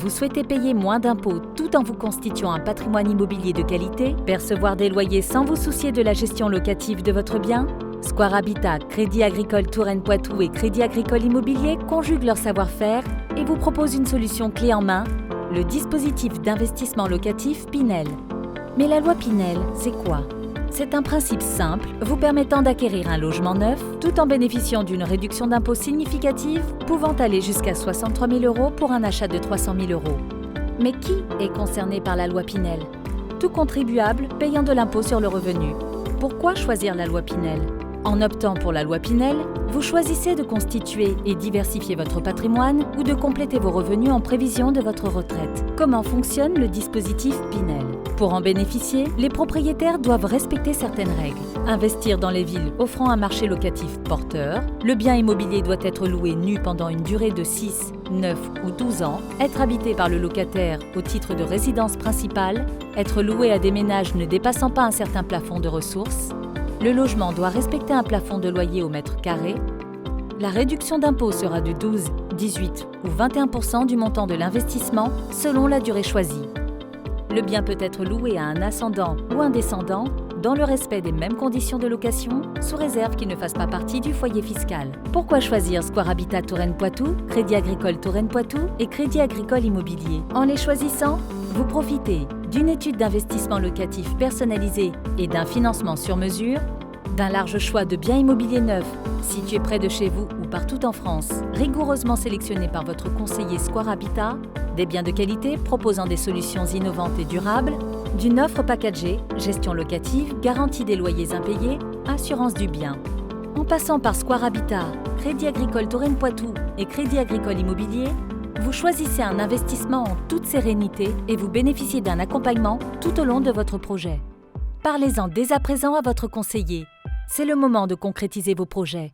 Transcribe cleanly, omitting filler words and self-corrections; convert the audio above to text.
Vous souhaitez payer moins d'impôts tout en vous constituant un patrimoine immobilier de qualité, percevoir des loyers sans vous soucier de la gestion locative de votre bien? Square Habitat, Crédit Agricole Touraine-Poitou et Crédit Agricole Immobilier conjuguent leur savoir-faire et vous proposent une solution clé en main, le dispositif d'investissement locatif Pinel. Mais la loi Pinel, c'est quoi? C'est un principe simple vous permettant d'acquérir un logement neuf tout en bénéficiant d'une réduction d'impôt significative pouvant aller jusqu'à 63 000 € pour un achat de 300 000 €. Mais qui est concerné par la loi Pinel? Tout contribuable payant de l'impôt sur le revenu. Pourquoi choisir la loi Pinel? En optant pour la loi Pinel, vous choisissez de constituer et diversifier votre patrimoine ou de compléter vos revenus en prévision de votre retraite. Comment fonctionne le dispositif Pinel? Pour en bénéficier, les propriétaires doivent respecter certaines règles. Investir dans les villes offrant un marché locatif porteur, le bien immobilier doit être loué nu pendant une durée de 6, 9 ou 12 ans, être habité par le locataire au titre de résidence principale, être loué à des ménages ne dépassant pas un certain plafond de ressources. Le logement doit respecter un plafond de loyer au mètre carré. La réduction d'impôt sera de 12, 18 ou 21% du montant de l'investissement selon la durée choisie. Le bien peut être loué à un ascendant ou un descendant dans le respect des mêmes conditions de location, sous réserve qu'il ne fasse pas partie du foyer fiscal. Pourquoi choisir Square Habitat Touraine-Poitou, Crédit Agricole Touraine-Poitou et Crédit Agricole Immobilier? En les choisissant, vous profitez d'une étude d'investissement locatif personnalisée et d'un financement sur mesure, d'un large choix de biens immobiliers neufs situés près de chez vous ou partout en France, rigoureusement sélectionnés par votre conseiller Square Habitat, des biens de qualité proposant des solutions innovantes et durables, d'une offre packagée, gestion locative, garantie des loyers impayés, assurance du bien. En passant par Square Habitat, Crédit Agricole Touraine-Poitou et Crédit Agricole Immobilier, vous choisissez un investissement en toute sérénité et vous bénéficiez d'un accompagnement tout au long de votre projet. Parlez-en dès à présent à votre conseiller. C'est le moment de concrétiser vos projets.